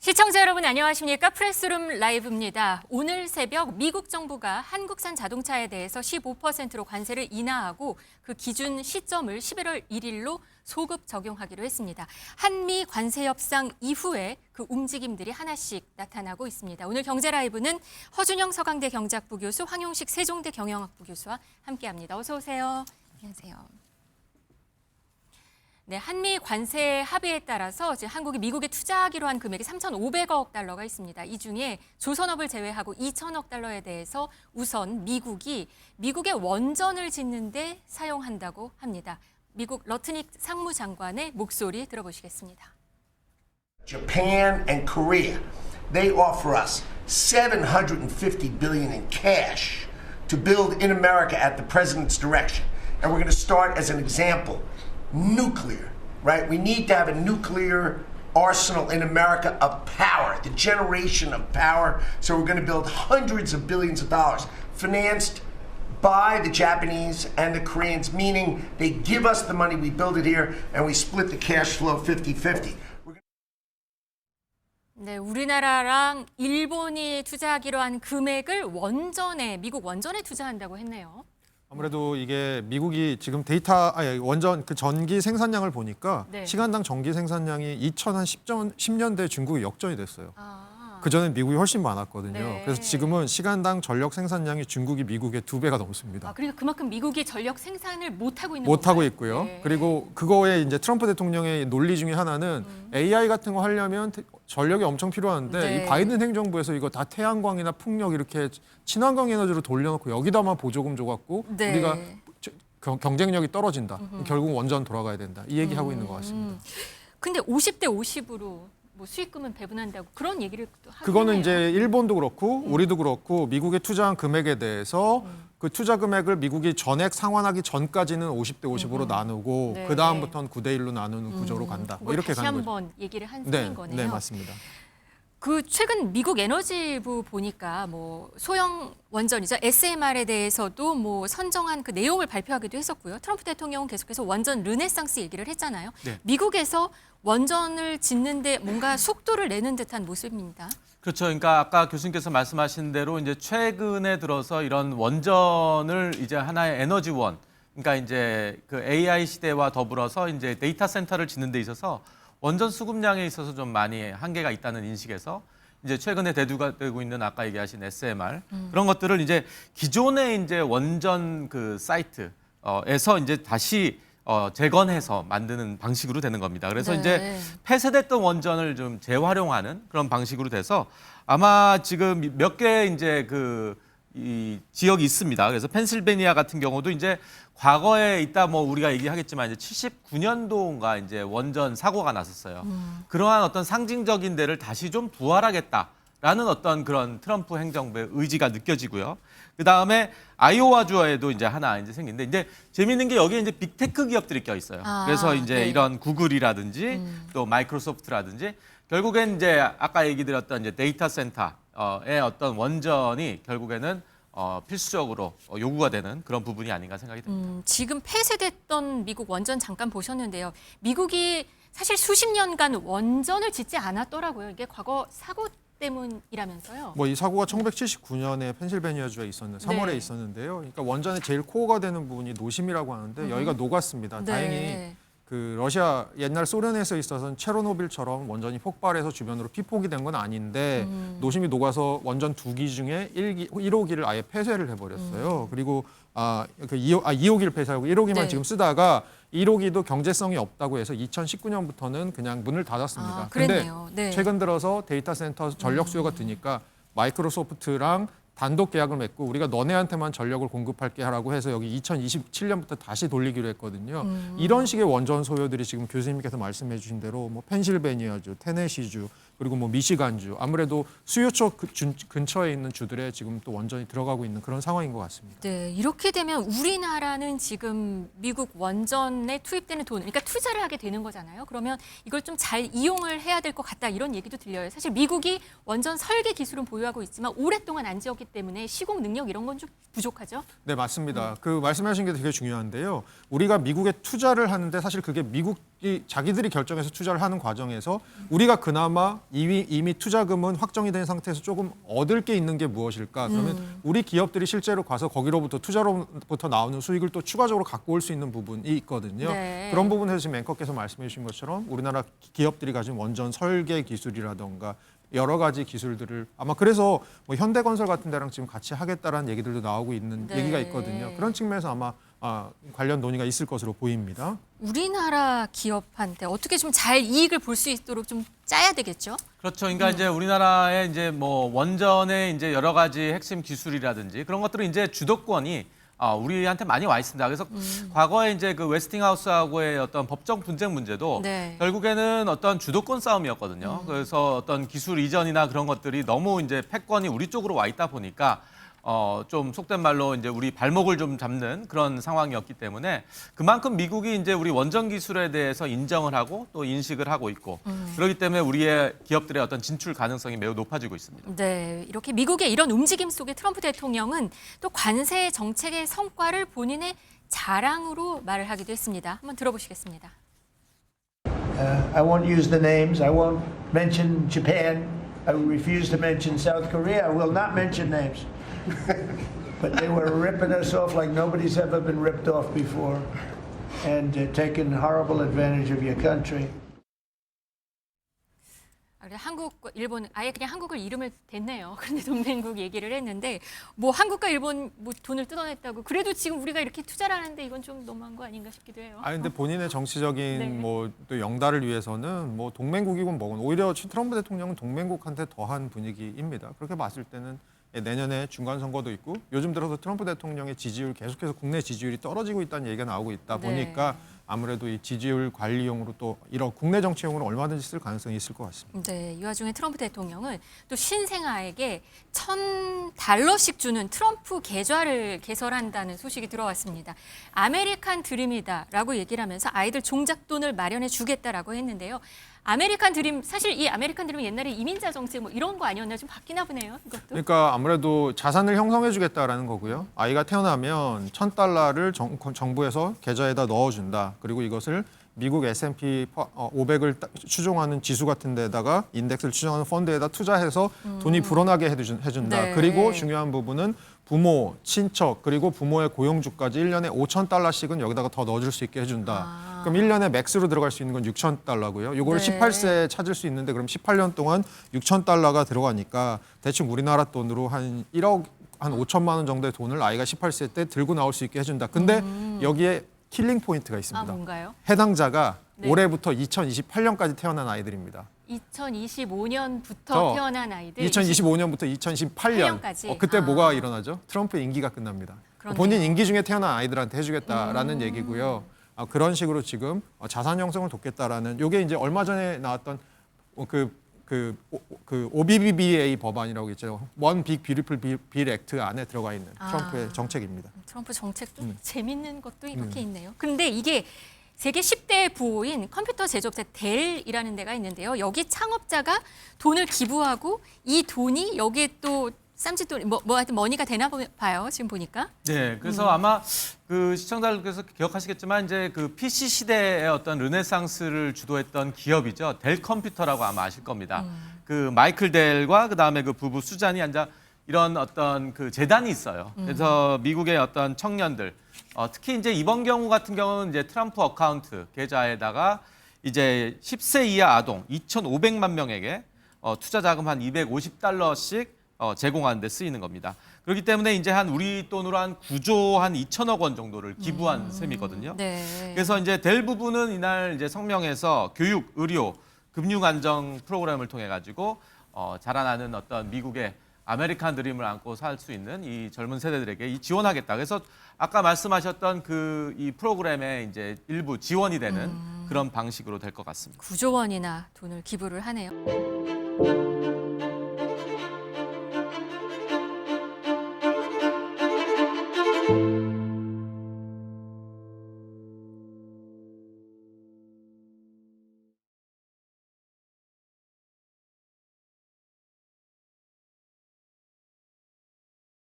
시청자 여러분 안녕하십니까? 프레스룸 라이브입니다. 오늘 새벽 미국 정부가 한국산 자동차에 대해서 15%로 관세를 인하하고 그 기준 시점을 11월 1일로 소급 적용하기로 했습니다. 한미 관세 협상 이후에 그 움직임들이 하나씩 나타나고 있습니다. 오늘 경제 라이브는 허준영 서강대 경제학부 교수, 황용식 세종대 경영학부 교수와 함께합니다. 어서 오세요. 안녕하세요. 네, 한미 관세 합의에 따라서 지금 한국이 미국에 투자하기로 한 금액이 3,500억 달러가 있습니다. 이 중에 조선업을 제외하고 2,000억 달러에 대해서 우선 미국의 원전을 짓는 데 사용한다고 합니다. 미국 러트닉 상무장관의 목소리 들어보시겠습니다. Japan and Korea, they offer us $750 billion in cash to build in America at the president's direction. And we're going to start as an example. Nuclear, right? We need to have a nuclear arsenal in America of power, the generation of power. So we're going to build hundreds of billions of dollars financed by the Japanese and the Koreans, meaning they give us the money, we build it here, and we split the cash flow 50-50. 네, 우리나라랑 일본이 투자하기로 한 금액을 미국 원전에 투자한다고 했네요. 아무래도 이게 미국이 지금 원전 그 전기 생산량을 보니까 네. 시간당 전기 생산량이 2010년대 중국이 역전이 됐어요. 아, 그전엔 미국이 훨씬 많았거든요. 네. 그래서 지금은 시간당 전력 생산량이 중국이 미국의 2배가 넘습니다. 그러니까 그만큼 미국이 전력 생산을 못하고 있는 못하고 건가요? 있고요. 네. 그리고 그거에 이제 트럼프 대통령의 논리 중에 하나는 AI 같은 거 하려면 전력이 엄청 필요한데 네. 이 바이든 행정부에서 이거 다 태양광이나 풍력 이렇게 친환경 에너지로 돌려놓고 여기다만 보조금 줘갖고 네. 우리가 경쟁력이 떨어진다. 결국 원전 돌아가야 된다. 이 얘기하고 있는 것 같습니다. 근데 50대 50으로 뭐 수익금은 배분한다고 그런 얘기를 또 하긴 그거는 하네요. 이제 일본도 그렇고 우리도 그렇고 미국에 투자한 금액에 대해서 그 투자 금액을 미국이 전액 상환하기 전까지는 50대 50으로 나누고 네. 그 다음부터는 9대 1로 나누는 구조로 간다. 뭐 이렇게 다시 가는 거죠. 한번 얘기를 한 네, 셈인 거네요. 네, 맞습니다. 그 최근 미국 에너지부 보니까 뭐 소형 원전이죠. SMR에 대해서도 뭐 선정한 그 내용을 발표하기도 했었고요. 트럼프 대통령은 계속해서 원전 르네상스 얘기를 했잖아요. 네. 미국에서 원전을 짓는데 뭔가 속도를 내는 듯한 모습입니다. 그렇죠. 그러니까 아까 교수님께서 말씀하신 대로 이제 최근에 들어서 이런 원전을 이제 하나의 에너지원, 그러니까 이제 그 AI 시대와 더불어서 이제 데이터 센터를 짓는 데 있어서 원전 수급량에 있어서 좀 많이 한계가 있다는 인식에서 이제 최근에 대두가 되고 있는 아까 얘기하신 SMR 그런 것들을 이제 기존의 이제 원전 그 사이트에서 이제 다시 재건해서 만드는 방식으로 되는 겁니다. 그래서 네. 이제 폐쇄됐던 원전을 좀 재활용하는 그런 방식으로 돼서 아마 지금 몇 개 이제 이 지역이 있습니다. 그래서 펜실베니아 같은 경우도 이제 과거에 이따 뭐 우리가 얘기하겠지만 이제 79년도인가 이제 원전 사고가 났었어요. 그러한 어떤 상징적인 데를 다시 좀 부활하겠다라는 어떤 그런 트럼프 행정부의 의지가 느껴지고요. 그 다음에 아이오와주에도 이제 하나 이제 생긴데 이제 재미있는 게 여기에 이제 빅테크 기업들이 껴 있어요. 그래서 이제 네. 이런 구글이라든지 또 마이크로소프트라든지 결국엔 이제 아까 얘기 드렸던 이제 데이터 센터의 어떤 원전이 결국에는 필수적으로 요구가 되는 그런 부분이 아닌가 생각이 듭니다. 지금 폐쇄됐던 미국 원전 잠깐 보셨는데요. 미국이 사실 수십 년간 원전을 짓지 않았더라고요. 이게 과거 사고 때문이라면서요. 뭐 이 사고가 1979년에 펜실베니아주에 3월에 네. 있었는데요. 그러니까 원전의 제일 코어가 되는 부분이 노심이라고 하는데 여기가 녹았습니다. 네. 다행히 그 러시아 옛날 소련에서 있어서는 체르노빌처럼 원전이 폭발해서 주변으로 피폭이 된 건 아닌데 노심이 녹아서 원전 2기 중에 1호기를 아예 폐쇄를 해버렸어요. 그리고 2호기를 폐쇄하고 1호기만 네. 지금 쓰다가 1호기도 경제성이 없다고 해서 2019년부터는 그냥 문을 닫았습니다. 그랬네요. 근데 네. 최근 들어서 데이터 센터 전력 수요가 드니까 마이크로소프트랑 단독 계약을 맺고 우리가 너네한테만 전력을 공급할게 하라고 해서 여기 2027년부터 다시 돌리기로 했거든요. 이런 식의 원전 소요들이 지금 교수님께서 말씀해 주신 대로 뭐 펜실베니아주, 테네시주, 그리고 뭐 미시간주 아무래도 수요처 근처에 있는 주들에 지금 또 원전이 들어가고 있는 그런 상황인 것 같습니다. 네, 이렇게 되면 우리나라는 지금 미국 원전에 투입되는 돈, 그러니까 투자를 하게 되는 거잖아요. 그러면 이걸 좀 잘 이용을 해야 될 것 같다 이런 얘기도 들려요. 사실 미국이 원전 설계 기술은 보유하고 있지만 오랫동안 안 지었기 때문에 시공 능력 이런 건 좀 부족하죠? 네, 맞습니다. 그 말씀하신 게 되게 중요한데요. 우리가 미국에 투자를 하는데 사실 그게 미국이 자기들이 결정해서 투자를 하는 과정에서 우리가 그나마 이미 투자금은 확정이 된 상태에서 조금 얻을 게 있는 게 무엇일까? 그러면 우리 기업들이 실제로 가서 거기로부터 투자로부터 나오는 수익을 또 추가적으로 갖고 올 수 있는 부분이 있거든요. 네. 그런 부분에서 지금 앵커께서 말씀해 주신 것처럼 우리나라 기업들이 가진 원전 설계 기술이라던가 여러 가지 기술들을 아마 그래서 뭐 현대건설 같은 데랑 지금 같이 하겠다라는 얘기들도 나오고 있는 네. 얘기가 있거든요. 그런 측면에서 아마 관련 논의가 있을 것으로 보입니다. 우리나라 기업한테 어떻게 좀 잘 이익을 볼 수 있도록 좀 짜야 되겠죠? 그렇죠. 그러니까 이제 우리나라의 이제 뭐 원전의 이제 여러 가지 핵심 기술이라든지 그런 것들은 이제 주도권이 우리한테 많이 와 있습니다. 그래서 과거에 이제 그 웨스팅하우스하고의 어떤 법적 분쟁 문제도 네. 결국에는 어떤 주도권 싸움이었거든요. 그래서 어떤 기술 이전이나 그런 것들이 너무 이제 패권이 우리 쪽으로 와 있다 보니까 좀 속된 말로 이제 우리 발목을 좀 잡는 그런 상황이었기 때문에 그만큼 미국이 이제 우리 원전 기술에 대해서 인정을 하고 또 인식을 하고 있고 그렇기 때문에 우리의 기업들의 어떤 진출 가능성이 매우 높아지고 있습니다. 네, 이렇게 미국의 이런 움직임 속에 트럼프 대통령은 또 관세 정책의 성과를 본인의 자랑으로 말을 하기도 했습니다. 한번 들어보시겠습니다. I won't use the names. I won't mention Japan. I refuse to mention South Korea. I will not mention names. But they were ripping us off like nobody's ever been ripped off before and taking horrible advantage of your country. 한국과 일본 아예 그냥 한국을 이름을 댔네요. 그런데 동맹국 얘기를 했는데 뭐 한국과 일본 뭐 돈을 뜯어냈다고 그래도 지금 우리가 이렇게 투자를 하는데 이건 좀 너무한 거 아닌가 싶기도 해요. 근데 본인의 정치적인 네. 뭐 또 영달을 위해서는 뭐 동맹국이건 뭐건 오히려 트럼프 대통령은 동맹국한테 더한 분위기입니다. 그렇게 봤을 때는 내년에 중간 선거도 있고 요즘 들어서 트럼프 대통령의 지지율 계속해서 국내 지지율이 떨어지고 있다는 얘기가 나오고 있다 보니까 아무래도 이 지지율 관리용으로 또 이런 국내 정치용으로 얼마든지 쓸 가능성이 있을 것 같습니다. 네, 이 와중에 트럼프 대통령은 또 신생아에게 $1,000씩 주는 트럼프 계좌를 개설한다는 소식이 들어왔습니다. 아메리칸 드림이다라고 얘기를 하면서 아이들 종잣돈을 마련해 주겠다라고 했는데요. 아메리칸 드림, 사실 이 아메리칸 드림은 옛날에 이민자 정책 뭐 이런 거 아니었나 좀 바뀌나 보네요. 이것도. 그러니까 아무래도 자산을 형성해 주겠다라는 거고요. 아이가 태어나면 $1,000를 정부에서 계좌에다 넣어준다. 그리고 이것을 미국 S&P 500을 추종하는 지수 같은 데다가 인덱스를 추종하는 펀드에다 투자해서 돈이 불어나게 해준다. 네. 그리고 중요한 부분은 부모, 친척, 그리고 부모의 고용주까지 1년에 $5,000씩은 여기다가 더 넣어줄 수 있게 해준다. 그럼 1년에 맥스로 들어갈 수 있는 건 $6,000고요. 이거를 네. 18세에 찾을 수 있는데 그럼 18년 동안 $6,000가 들어가니까 대충 우리나라 돈으로 한 1억 한 5천만 원 정도의 돈을 아이가 18세 때 들고 나올 수 있게 해준다. 근데 여기에 킬링 포인트가 있습니다. 뭔가요? 해당자가 네. 올해부터 2028년까지 태어난 아이들입니다. 2025년부터 태어난 아이들. 2025년부터 2028년. 까지. 그때 뭐가 일어나죠? 트럼프의 임기가 끝납니다. 그렇네요. 본인 임기 중에 태어난 아이들한테 해주겠다라는 얘기고요. 그런 식으로 지금 자산 형성을 돕겠다라는 이게 이제 얼마 전에 나왔던 그 OBBBA 법안이라고 있죠. One Big Beautiful Bill Act 안에 들어가 있는 트럼프의 정책입니다. 트럼프 정책도 재밌는 것도 이렇게 있네요. 그런데 이게 세계 10대 부호인 컴퓨터 제조업체 델이라는 데가 있는데요. 여기 창업자가 돈을 기부하고 이 돈이 여기에 또 쌈짓돈 뭐 하여튼 머니가 되나 봐요. 지금 보니까. 네, 그래서 아마 그 시청자들께서 기억하시겠지만 이제 그 PC 시대의 어떤 르네상스를 주도했던 기업이죠. 델 컴퓨터라고 아마 아실 겁니다. 그 마이클 델과 그 다음에 그 부부 수잔이 앉아 이런 어떤 그 재단이 있어요. 그래서 미국의 어떤 청년들, 특히 이제 이번 경우 같은 경우는 이제 트럼프 어카운트 계좌에다가 이제 10세 이하 아동 2,500만 명에게 투자 자금 한 $250씩 제공하는 데 쓰이는 겁니다. 그렇기 때문에 이제 한 우리 돈으로 한 9조 한 2천억 원 정도를 기부한 셈이거든요. 네. 그래서 이제 델 부부는 이날 이제 성명에서 교육, 의료, 금융 안정 프로그램을 통해 가지고 자라나는 어떤 미국의 아메리칸 드림을 안고 살 수 있는 이 젊은 세대들에게 지원하겠다. 그래서 아까 말씀하셨던 그 이 프로그램에 이제 일부 지원이 되는 그런 방식으로 될 것 같습니다. 9조 원이나 돈을 기부를 하네요.